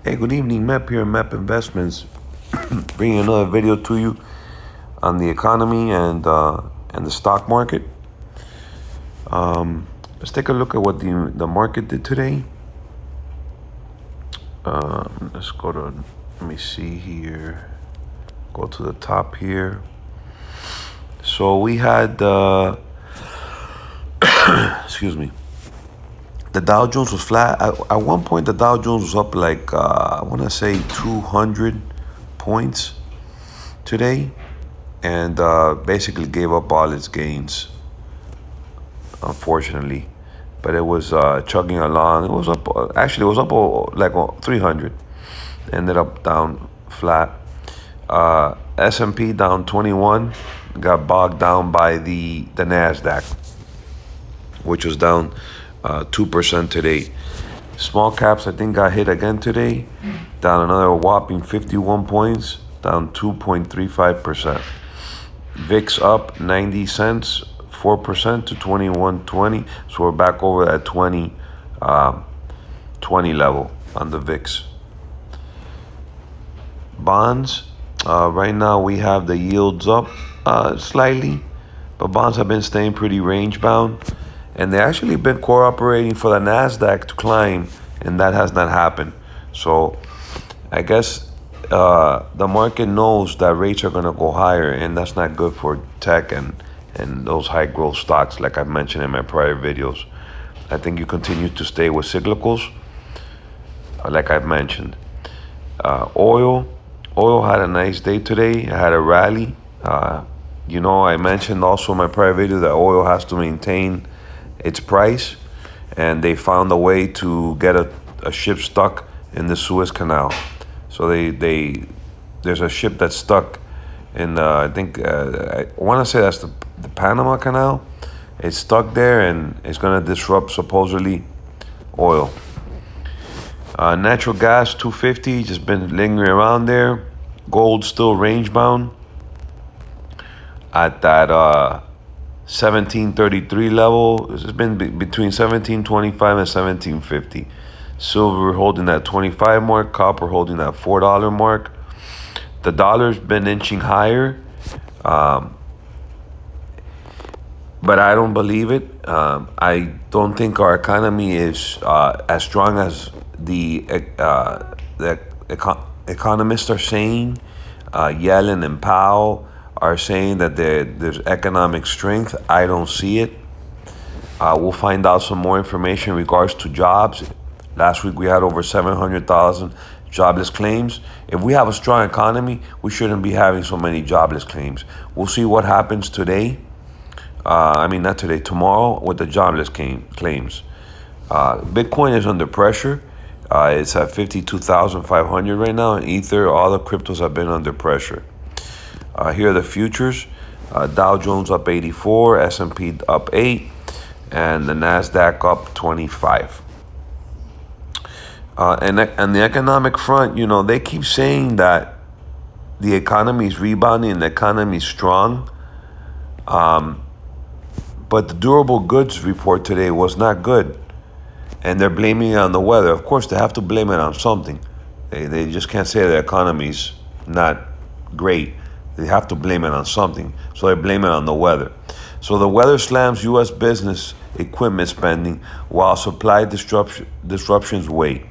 Hey, good evening, Mep here, Mep Investments, bringing another video to you on the economy and the stock market. Let's take a look at what the market did today. Let's go to, let me see here, go to the top here. So we had, excuse me, the Dow Jones was flat. At one point, the Dow Jones was up like, I want to say 200 points today, and basically gave up all its gains, unfortunately. But it was chugging along. It was up, actually, it was up like 300. Ended up down flat. S&P down 21, got bogged down by the NASDAQ, which was down 2% today. Small caps, I think, got hit again today, down another whopping 51 points, down 2.35%. VIX up 90 cents, 4% to 21.20. So we're back over that 20 level on the VIX. Bonds, right now we have the yields up slightly, but bonds have been staying pretty range bound. And they actually been cooperating for the NASDAQ to climb, and that has not happened. So I guess the market knows that rates are going to go higher, and that's not good for tech and those high growth stocks, like I mentioned in my prior videos. I think you continue to stay with cyclicals, like I've mentioned. Oil had a nice day today. It had a rally. I mentioned also in my prior video that oil has to maintain its price, and they found a way to get a ship stuck in the Suez Canal. So there's a ship that's stuck in I want to say that's the Panama Canal. It's stuck there, and it's going to disrupt supposedly oil. Natural gas 250 just been lingering around there. Gold still range bound at that 1733 level. It's been between 1725 and 1750. Silver holding that 25 mark. Copper holding that $4 mark. The dollar's been inching higher, but I don't believe it. I don't think our economy is as strong as the economists are saying. Yellen and Powell are saying that there's economic strength. I don't see it. We'll find out some more information in regards to jobs. Last week we had over 700,000 jobless claims. If we have a strong economy, we shouldn't be having so many jobless claims. We'll see what happens today. Not today, tomorrow with the jobless claims. Bitcoin is under pressure. It's at 52,500 right now. And Ether, all the cryptos have been under pressure. Here are the futures. Dow Jones up 84, S&P up 8, and the NASDAQ up 25. And the economic front, they keep saying that the economy is rebounding and the economy is strong. But the durable goods report today was not good. And they're blaming it on the weather. Of course, they have to blame it on something. They just can't say the economy's not great. They have to blame it on something. So they blame it on the weather. So the weather slams U.S. business equipment spending while supply disruptions wait.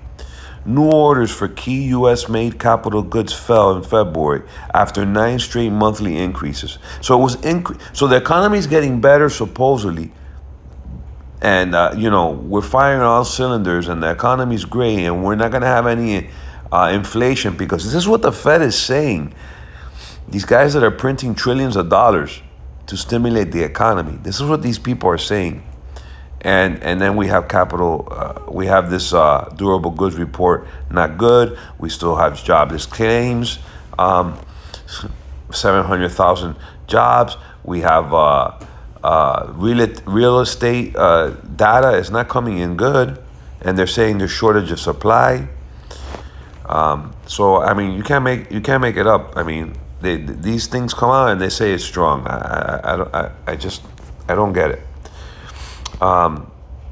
New orders for key U.S.-made capital goods fell in February after 9 straight monthly increases. So it was So the economy is getting better supposedly, and we're firing all cylinders, and the economy is great, and we're not going to have any inflation, because this is what the Fed is saying. These guys that are printing trillions of dollars to stimulate the economy. This is what these people are saying. And then we have we have this durable goods report, not good. We still have jobless claims, 700,000 jobs. We have real estate data is not coming in good, and they're saying there's shortage of supply. You can't make it up. These things come out and they say it's strong. I don't get it. It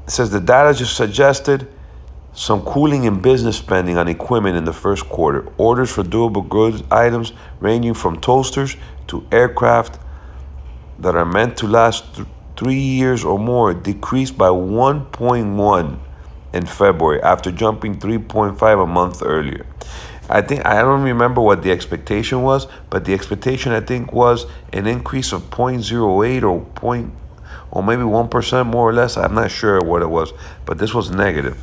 says the data just suggested Some cooling in business spending on equipment in the first quarter. Orders for durable goods items ranging from toasters to aircraft that are meant to last 3 years or more decreased by 1.1 in February after jumping 3.5 a month earlier. I don't remember what the expectation was, but the expectation I think was an increase of 0.08 or maybe 1% more or less. I'm not sure what it was, but this was negative.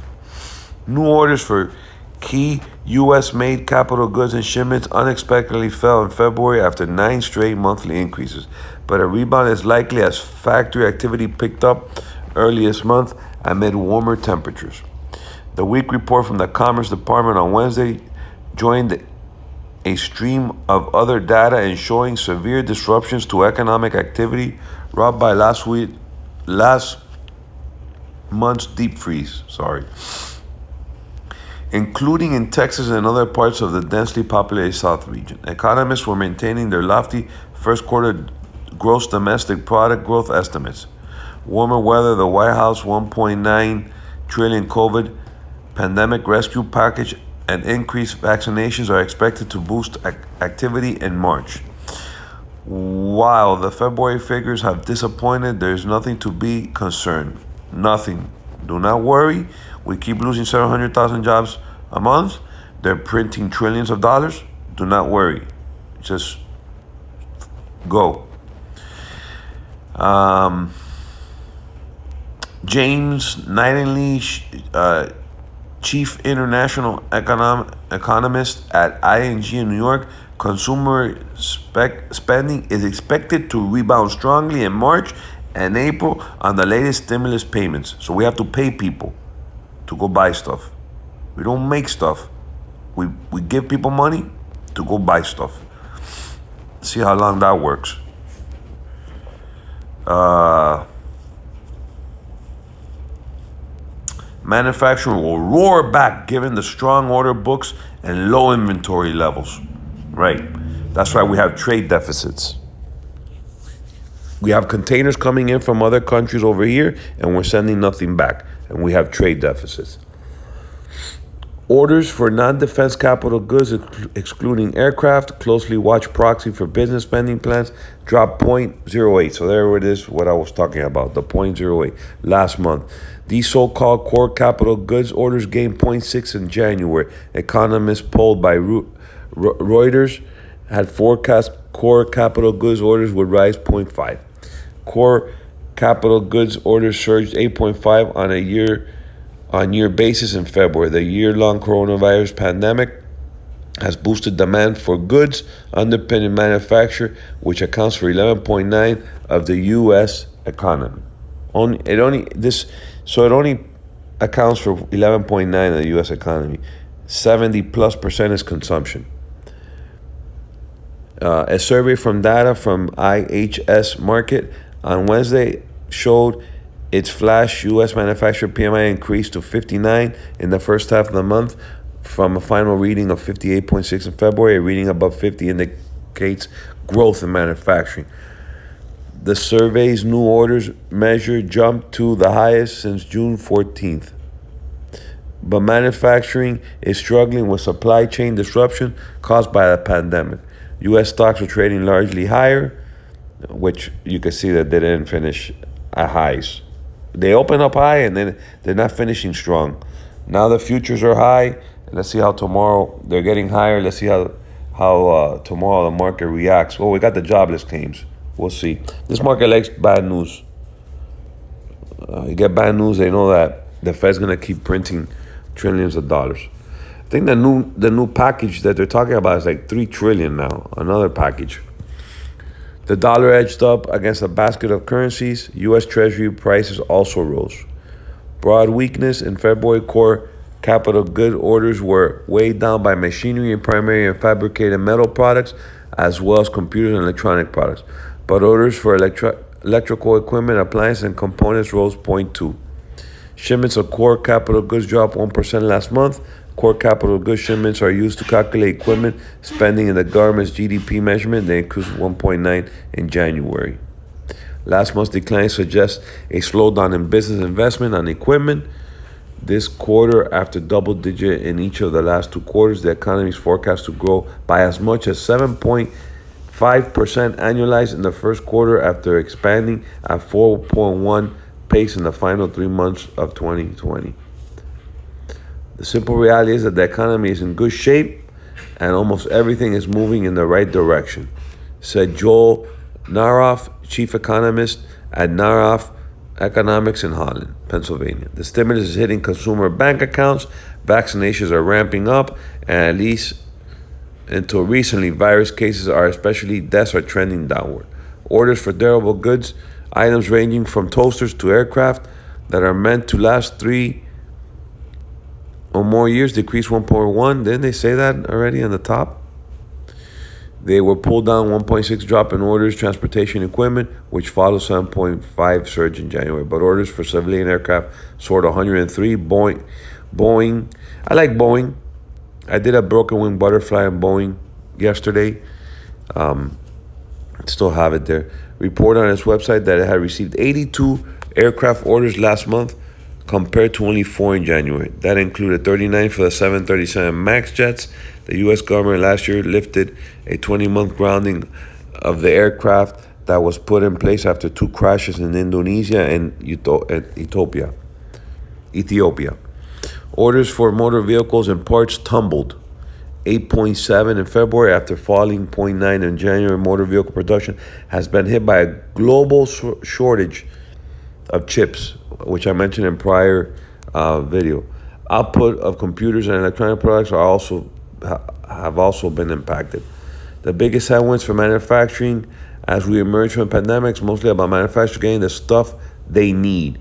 New orders for key U.S.-made capital goods and shipments unexpectedly fell in February after 9 straight monthly increases, but a rebound is likely as factory activity picked up early this month amid warmer temperatures. The week report from the Commerce Department on Wednesday joined a stream of other data and showing severe disruptions to economic activity wrought by last month's deep freeze. Including in Texas and other parts of the densely populated South region. Economists were maintaining their lofty first quarter gross domestic product growth estimates. Warmer weather, the White House $1.9 trillion COVID pandemic rescue package, and increased vaccinations are expected to boost activity in March. While the February figures have disappointed, there is nothing to be concerned. Nothing. Do not worry. We keep losing 700,000 jobs a month. They're printing trillions of dollars. Do not worry. Just go. James Knightley, chief international economist at ING in New York, consumer spending is expected to rebound strongly in March and April on the latest stimulus payments. So we have to pay people to go buy stuff. We don't make stuff. We give people money to go buy stuff. See how long that works. Manufacturing will roar back given the strong order books and low inventory levels. Right. That's why we have trade deficits. We have containers coming in from other countries over here, and we're sending nothing back. And we have trade deficits. Orders for non-defense capital goods, excluding aircraft, closely watched proxy for business spending plans, dropped 0.08. So there it is, what I was talking about, the 0.08 last month. These so-called core capital goods orders gained 0.6 in January. Economists polled by Reuters had forecast core capital goods orders would rise 0.5. Core capital goods orders surged 8.5 on a year-on-year basis in February. The year-long coronavirus pandemic has boosted demand for goods underpinning manufacture, which accounts for 11.9 of the U.S. economy. It only accounts for 11.9 of the U.S. economy. 70+% is consumption. A survey from data from IHS Markit on Wednesday showed its flash U.S. manufacturing PMI increased to 59 in the first half of the month from a final reading of 58.6 in February. A reading above 50 indicates growth in manufacturing. The survey's new orders measure jumped to the highest since June 14th. But manufacturing is struggling with supply chain disruption caused by the pandemic. U.S. stocks are trading largely higher, which you can see that they didn't finish at highs. They open up high and then they're not finishing strong. Now the futures are high. Let's see how tomorrow they're getting higher. Let's see how tomorrow the market reacts. Well, we got the jobless claims. We'll see. This market likes bad news. You get bad news, they know that the Fed's gonna keep printing trillions of dollars. I think the new package that they're talking about is like $3 trillion now. Another package. The dollar edged up against a basket of currencies. U.S. Treasury prices also rose. Broad weakness in February. Core capital good orders were weighed down by machinery and primary and fabricated metal products, as well as computers and electronic products. But orders for electrical equipment, appliances, and components rose 0.2. Shipments of core capital goods dropped 1% last month. Core capital goods shipments are used to calculate equipment spending in the government's GDP measurement. They increased 1.9 in January. Last month's decline suggests a slowdown in business investment on equipment This quarter, after double digit in each of the last 2 quarters, the economy is forecast to grow by as much as 7.5% annualized in the first quarter after expanding at 4.1 pace in the final 3 months of 2020. The simple reality is that the economy is in good shape and almost everything is moving in the right direction, said Joel Naroff, chief economist at Naroff Economics in Holland, Pennsylvania. The stimulus is hitting consumer bank accounts, vaccinations are ramping up, and at least until recently, virus cases are, especially deaths, are trending downward. Orders for durable goods, items ranging from toasters to aircraft that are meant to last 3 or more years, decreased 1.1. Didn't they say that already on the top? They were pulled down 1.6 drop in orders, transportation equipment, which followed 7.5 surge in January. But orders for civilian aircraft soared 103. Boeing. I like Boeing. I did a broken wing butterfly on Boeing yesterday. Still have it there. Reported on its website that it had received 82 aircraft orders last month compared to only 4 in January. That included 39 for the 737 MAX jets. The U.S. government last year lifted a 20-month grounding of the aircraft that was put in place after 2 crashes in Indonesia and Ethiopia. Orders for motor vehicles and parts tumbled 8.7 in February after falling 0.9 in January. Motor vehicle production has been hit by a global shortage of chips, which I mentioned in prior video. Output of computers and electronic products have also been impacted. The biggest headwinds for manufacturing as we emerge from pandemics, mostly about manufacturers getting the stuff they need.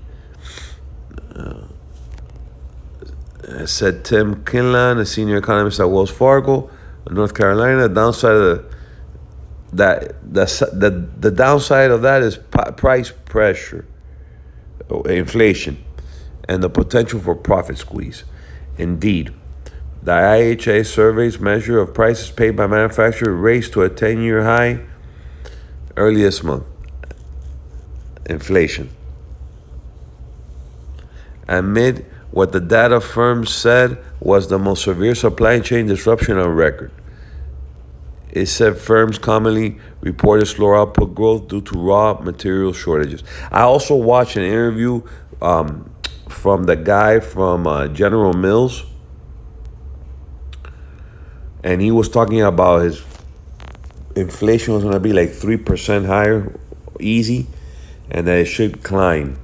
Said Tim Kinlan, a senior economist at Wells Fargo, North Carolina. The downside of that is price pressure, inflation, and the potential for profit squeeze. Indeed, the IHS survey's measure of prices paid by manufacturers raised to a 10-year high early this month. Inflation. Amid what the data firm said was the most severe supply chain disruption on record. It said firms commonly reported slower output growth due to raw material shortages. I also watched an interview from the guy from General Mills, and he was talking about his inflation was going to be like 3% higher, easy, and that it should climb.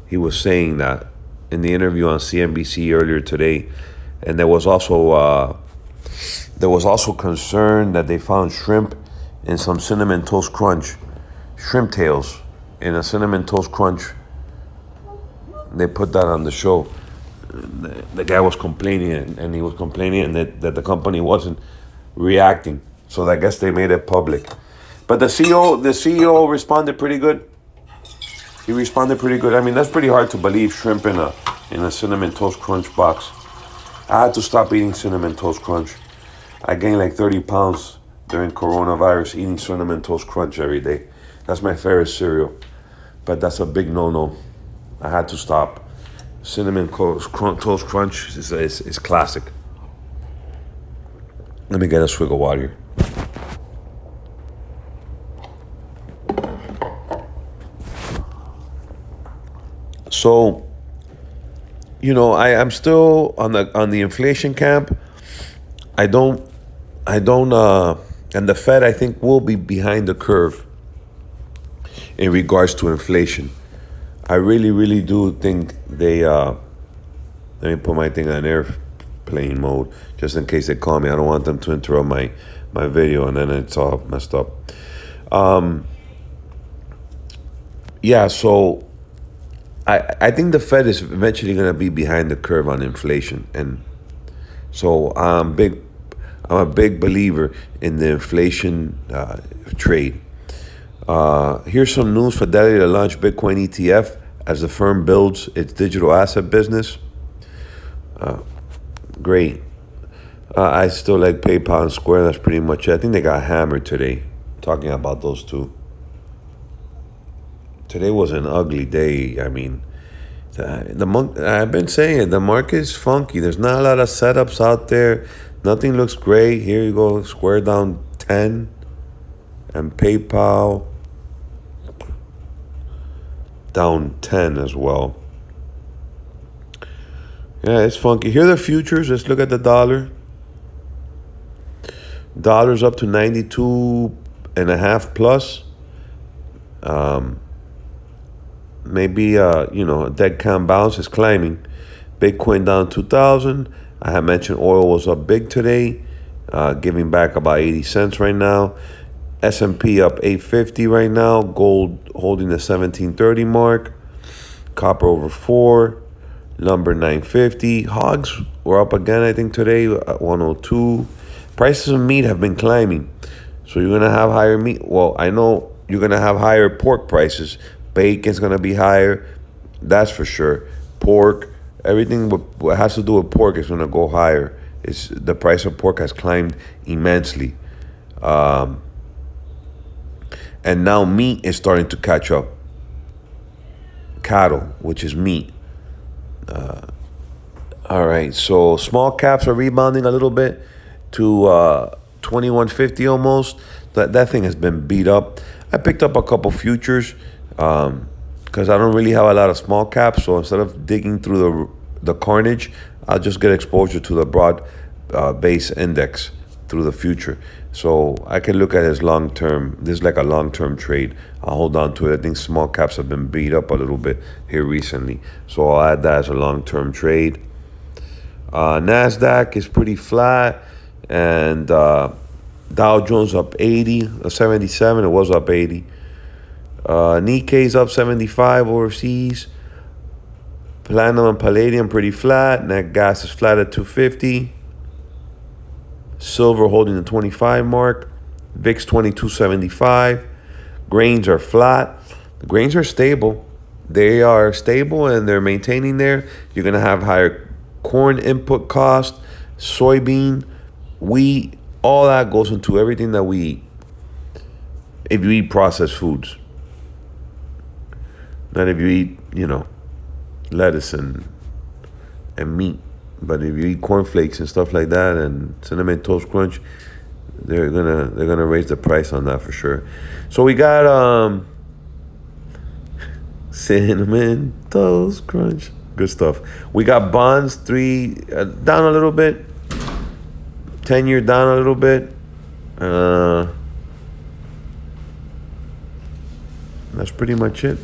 He was saying that in the interview on CNBC earlier today, and there was also concern that they found shrimp in some cinnamon toast crunch, shrimp tails in a cinnamon toast crunch. They put that on the show. The guy was complaining, and he was complaining that the company wasn't reacting. So I guess they made it public. But the CEO responded pretty good. He responded pretty good. I mean, that's pretty hard to believe, shrimp in a cinnamon toast crunch box. I had to stop eating cinnamon toast crunch. I gained like 30 pounds during coronavirus eating cinnamon toast crunch every day. That's my favorite cereal. But that's a big no-no. I had to stop. Cinnamon toast crunch is classic. Let me get a swig of water here. So, I'm still on the inflation camp. And the Fed, I think, will be behind the curve in regards to inflation. I really, really do think they, let me put my thing on airplane mode, just in case they call me. I don't want them to interrupt my video, and then it's all messed up. So I think the Fed is eventually going to be behind the curve on inflation. And so I'm a big believer in the inflation trade. Here's some news. Fidelity to launch Bitcoin ETF as the firm builds its digital asset business. Great. I still like PayPal and Square. That's pretty much it. I think they got hammered today, talking about those two. Today was an ugly day. I mean, I've been saying it, the market is funky. There's not a lot of setups out there. Nothing looks great. Here you go, Square down 10, and PayPal down 10 as well. Yeah, it's funky. Here are the futures. Let's look at the dollar. Dollar's up to 92 and a half plus. Maybe a dead cat bounce is climbing. Bitcoin down 2,000. I had mentioned oil was up big today, giving back about 80 cents right now. S&P up 850 right now. Gold holding the 1730 mark. Copper over 4. Lumber 950. Hogs were up again, I think, today at 102. Prices of meat have been climbing. So you're going to have higher meat. Well, I know you're going to have higher pork prices. Bacon's going to be higher. That's for sure. Pork, everything what has to do with pork is going to go higher. The price of pork has climbed immensely. And now meat is starting to catch up. Cattle, which is meat. All right, so small caps are rebounding a little bit to 2150 almost. That thing has been beat up. I picked up a couple futures because I don't really have a lot of small caps. So instead of digging through the carnage, I'll just get exposure to the broad base index through the future. So I can look at it as long term. This is like a long term trade. I'll hold on to it. I think small caps have been beat up a little bit here recently. So I'll add that as a long term trade. NASDAQ is pretty flat, and Dow Jones up 80, 77. It was up 80. Nikkei's up 75 overseas. Platinum and palladium pretty flat. Net gas is flat at 250. Silver holding the 25 mark. VIX 2275. Grains are flat. The grains are stable. They are stable and they're maintaining there. You're going to have higher corn input cost, soybean, wheat, all that goes into everything that we eat. If you eat processed foods. Not if you eat, lettuce and meat. But if you eat cornflakes and stuff like that and Cinnamon Toast Crunch, they're gonna raise the price on that for sure. So we got Cinnamon Toast Crunch. Good stuff. We got bonds down a little bit. 10-year down a little bit. That's pretty much it.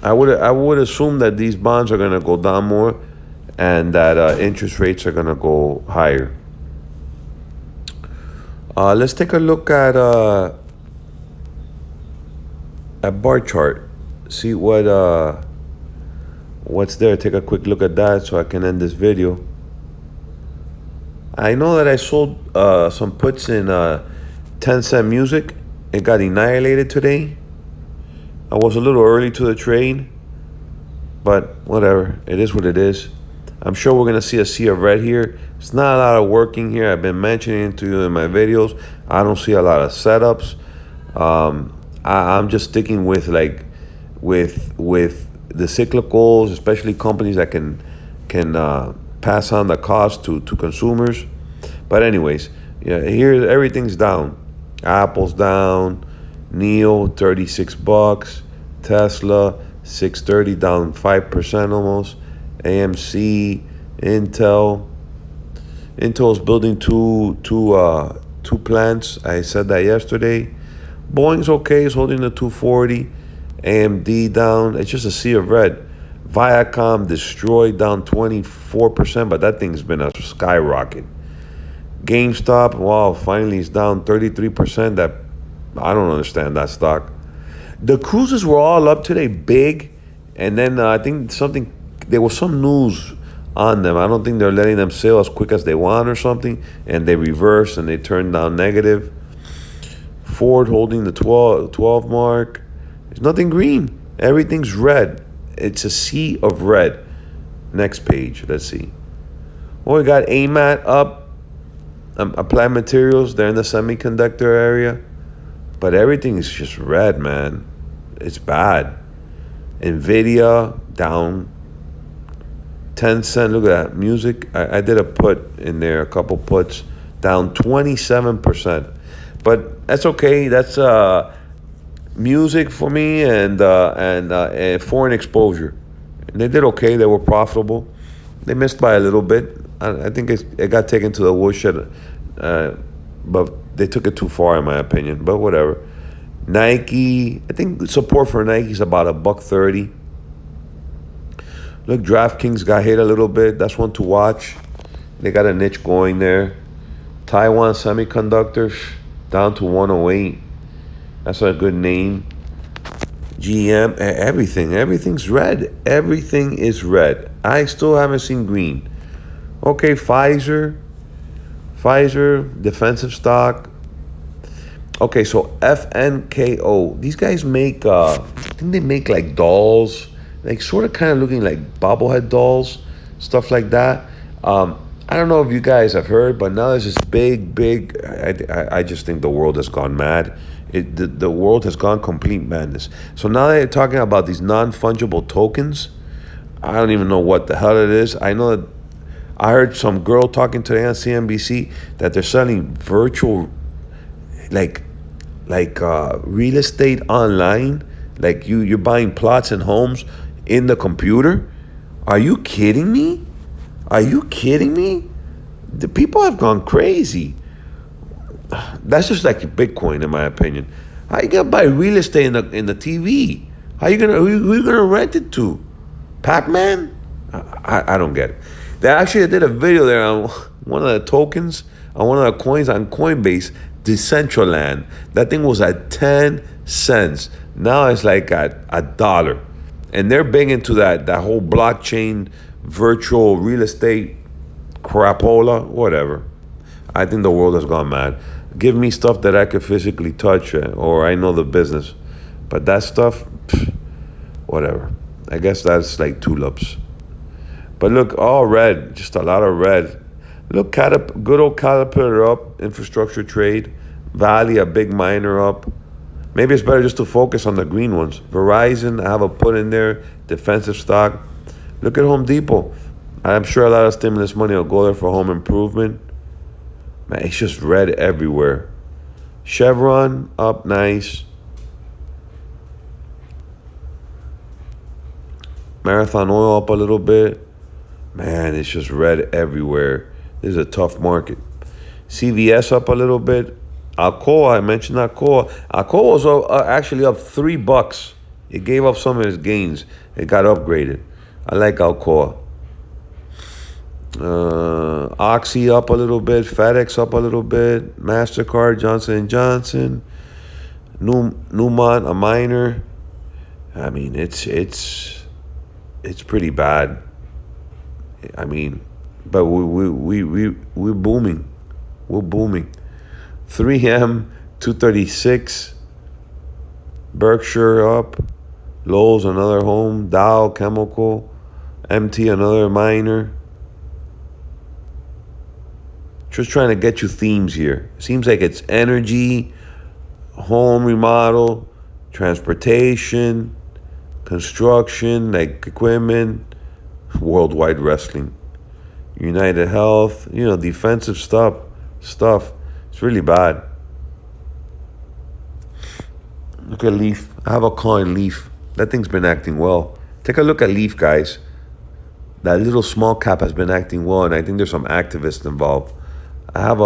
I would assume that these bonds are gonna go down more, and that interest rates are gonna go higher. Let's take a look at bar chart. See what's there. Take a quick look at that so I can end this video. I know that I sold some puts in Tencent Music. It got annihilated today. I was a little early to the trade, but whatever. It is what it is. I'm sure we're going to see a sea of red here. It's not a lot of working here. I've been mentioning it to you in my videos. I don't see a lot of setups. I'm just sticking with the cyclicals, especially companies that can pass on the cost to consumers. But anyways, yeah, here everything's down. Apple's down. NEO $36. Tesla 630 down 5% almost. AMC, Intel's building two plants. I said that yesterday. Boeing's okay, it's holding the 240. AMD down. It's just a sea of red. Viacom destroyed, down 24%, but that thing's been a skyrocket. GameStop, wow, finally it's down 33%. That I don't understand that stock. The cruises were all up today, big, and then I think there was some news on them. I don't think they're letting them sail as quick as they want or something, and they reversed and they turned down negative. Ford holding the 12 mark. There's nothing green. Everything's red. It's a sea of red. Next page. Let's see. Well, we got AMAT up. Applied Materials. They're in the semiconductor area. But everything is just red, man. It's bad. Nvidia down. Tencent, look at that. Music, I did a put in there, a couple puts, down 27%. But that's okay. That's music for me and foreign exposure. And they did okay. They were profitable. They missed by a little bit. I think it got taken to the woodshed, but they took it too far, in my opinion. But whatever. Nike, I think support for Nike is about $1.30. Look, DraftKings got hit a little bit. That's one to watch. They got a niche going there. Taiwan Semiconductors down to 108. That's a good name. GM, everything's red. Everything is red. I still haven't seen green. Okay, Pfizer, defensive stock. Okay, so FNKO. These guys make, I think they make like dolls, like sort of kind of looking like bobblehead dolls, stuff like that. I don't know if you guys have heard, but now there's this big. I just think the world has gone mad. The world has gone complete madness. So now they're talking about these non-fungible tokens. I don't even know what the hell it is. I know that I heard some girl talking today on CNBC that they're selling virtual, like real estate online. Like you're buying plots and homes in the computer. Are you kidding me? Are you kidding me? The people have gone crazy. That's just like Bitcoin, in my opinion. How you gonna buy real estate in the TV? Who you gonna rent it to? Pac-Man? I don't get it. They actually did a video there on one of the tokens, on one of the coins on Coinbase, Decentraland. That thing was at 10 cents. Now it's like at $1. And they're big into that whole blockchain, virtual real estate, crapola, whatever. I think the world has gone mad. Give me stuff that I could physically touch or I know the business. But that stuff, whatever. I guess that's like tulips. But look, all red, just a lot of red. Look, good old Caterpillar up, infrastructure trade. Valley, a big miner up. Maybe it's better just to focus on the green ones. Verizon, I have a put in there, defensive stock. Look at Home Depot. I'm sure a lot of stimulus money will go there for home improvement. Man, it's just red everywhere. Chevron, up nice. Marathon Oil up a little bit. Man, it's just red everywhere. This is a tough market. CVS up a little bit. Alcoa, I mentioned Alcoa. Alcoa was actually up $3. It gave up some of its gains. It got upgraded. I like Alcoa. Oxy up a little bit. FedEx up a little bit. MasterCard, Johnson & Johnson. Newmont, a miner. I mean, it's pretty bad. I mean, but we're booming. We're booming. 3M, 236. Berkshire up. Lowe's, another home. Dow Chemical. MT, another miner. Just trying to get you themes here. Seems like it's energy, home remodel, transportation, construction, like equipment, worldwide wrestling, United Health, defensive stuff. It's really bad. Look at Leaf. I have a coin, Leaf. That thing's been acting well. Take a look at Leaf, guys. That little small cap has been acting well, and I think there's some activists involved. I have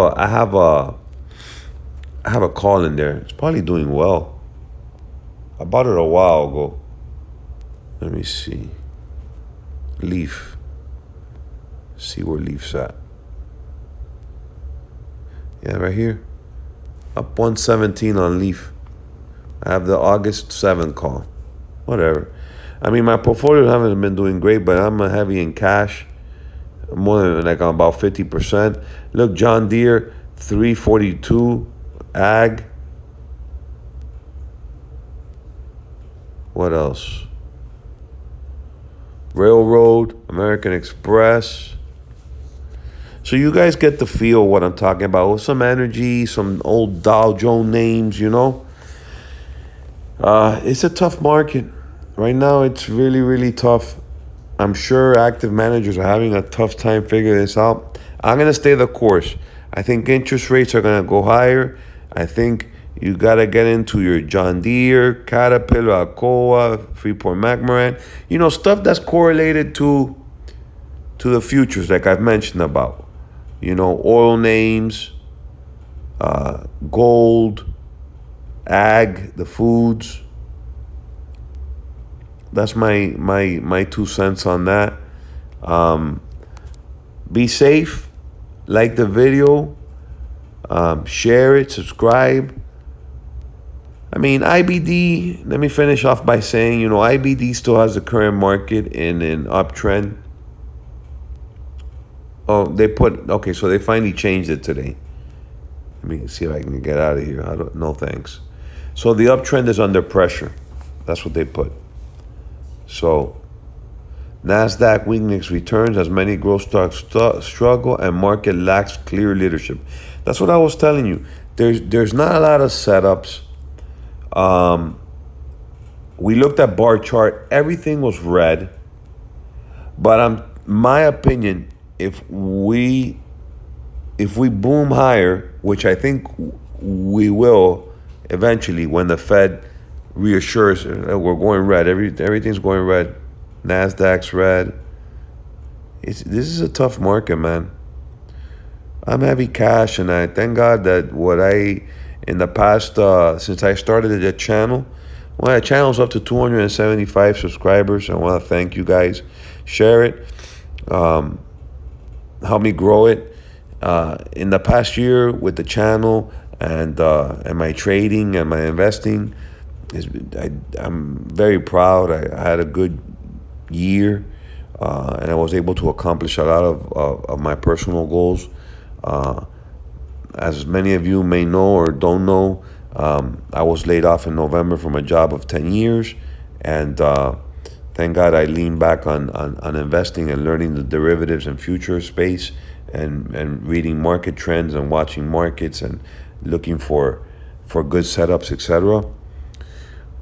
a call in there. It's probably doing well. I bought it a while ago. Let me see. Leaf. See where Leaf's at. Yeah, right here. Up 117 on Leaf. I have the August 7th call. Whatever. I mean, my portfolio haven't been doing great, but I'm heavy in cash. More than like about 50%. Look, John Deere, 342. Ag. What else? Railroad, American Express. So you guys get the feel what I'm talking about. With some energy, some old Dow Jones names, It's a tough market. Right now, it's really, really tough. I'm sure active managers are having a tough time figuring this out. I'm going to stay the course. I think interest rates are going to go higher. I think you got to get into your John Deere, Caterpillar, Alcoa, Freeport McMoran. Stuff that's correlated to the futures, like I've mentioned about. Oil names, gold, ag, the foods. That's my 2 cents on that. Be safe. Like the video. Share it. Subscribe. I mean, IBD. Let me finish off by saying, IBD still has the current market in an uptrend. Oh, okay. So they finally changed it today. Let me see if I can get out of here. I don't. No thanks. So the uptrend is under pressure. That's what they put. So NASDAQ weakness returns as many growth stocks struggle and market lacks clear leadership. That's what I was telling you. There's not a lot of setups. We looked at bar chart. Everything was red. But my opinion, if we boom higher, which I think we will eventually when the Fed reassures we're going red. Everything's going red. NASDAQ's red. This is a tough market, man. I'm heavy cash, and I thank God that in the past, since I started the channel, the channel's up to 275 subscribers. I want to thank you guys. Share it. Help me grow it. In the past year with the channel and my trading and my investing, I'm very proud. I had a good year, and I was able to accomplish a lot of my personal goals. As many of you may know or don't know, I was laid off in November from a job of 10 years, and thank God I leaned back on investing and learning the derivatives and future space, and reading market trends and watching markets and looking for good setups, etc.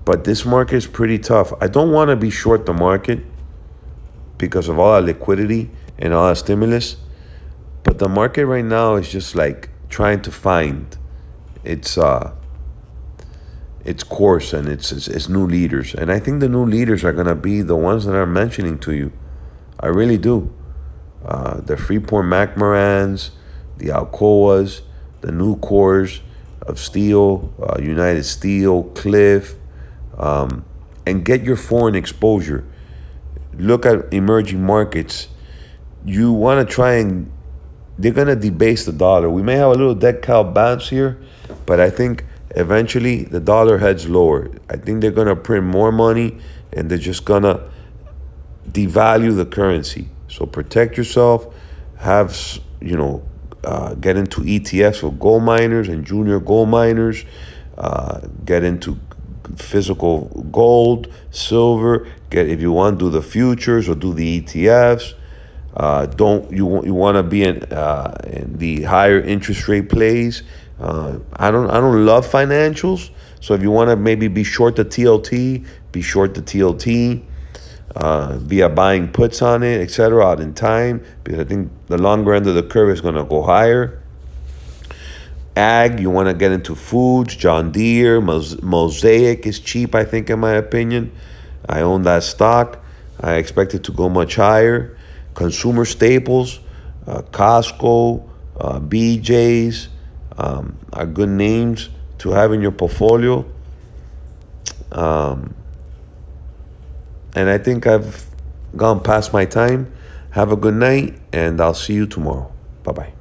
But this market is pretty tough. I don't want to be short the market because of all that liquidity and all that stimulus. But the market right now is just like trying to find its course and its new leaders. And I think the new leaders are going to be the ones that I'm mentioning to you. I really do. The Freeport McMorans, the Alcoas, the new cores of steel, United Steel, Cliff, and get your foreign exposure. Look at emerging markets. You want to try and they're going to debase the dollar. We may have a little dead cow bounce here, but I think eventually the dollar heads lower. I think they're going to print more money, and they're just going to devalue the currency. So protect yourself. Get into ETFs for gold miners and junior gold miners. Get into physical gold, silver. If you want, do the futures or do the ETFs. You want to be in the higher interest rate plays. I don't love financials, so if you want to maybe be short the TLT, be short the TLT. Via buying puts on it, etc. out in time, because I think the longer end of the curve is going to go higher. Ag, you want to get into foods, John Deere, Mosaic is cheap, I think, in my opinion. I own that stock. I expect it to go much higher. Consumer staples, Costco, BJ's are good names to have in your portfolio. And I think I've gone past my time. Have a good night, and I'll see you tomorrow. Bye-bye.